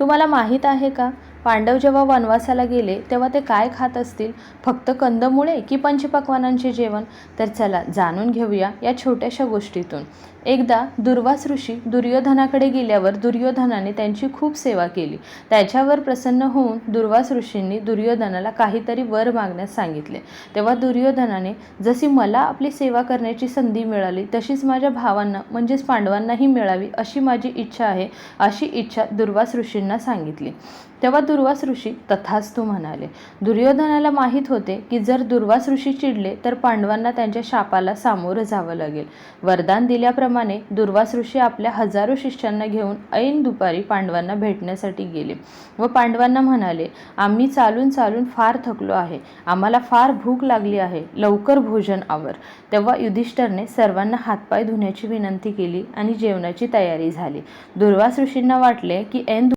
तुम्हाला माहीत आहे का, पांडव जेव्हा वनवासाला गेले तेव्हा ते काय खात असतील? फक्त कंदमुळे की पंचपक्वान्नांचे जेवण? तर चला जाणून घेऊया या छोट्याशा गोष्टीतून. एकदा दुर्वास ऋषी दुर्योधनाकडे गेल्यावर दुर्योधनाने त्यांची खूप सेवा केली. त्याच्यावर प्रसन्न होऊन दुर्वास ऋषींनी दुर्योधनाला काहीतरी वर मागण्यास सांगितले. तेव्हा दुर्योधनाने, जशी मला आपली सेवा करण्याची संधी मिळाली तशीच माझ्या भावांना म्हणजेच पांडवांनाही मिळावी अशी माझी इच्छा आहे, अशी इच्छा दुर्वास ऋषींना सांगितली. तेव्हा दुर्वास ऋषी तथास्तु म्हणाले. दुर्योधनाला माहीत होते की जर दुर्वास ऋषी चिडले तर पांडवांना त्यांच्या शापाला सामोरं जावं लागेल. वरदान दिल्याप्रमाणे दुर्वास ऋषी आपल्या हजारो शिष्यांना घेऊन ऐन दुपारी पांडवांना भेटण्यासाठी गेले व पांडवांना म्हणाले, आम्ही चालून चालून फार थकलो आहे, आम्हाला फार भूक लागली आहे, लवकर भोजन आवर. तेव्हा युधिष्ठिरने सर्वांना हातपाय धुण्याची विनंती केली आणि जेवणाची तयारी झाली. दुर्वास ऋषींना वाटले की ऐन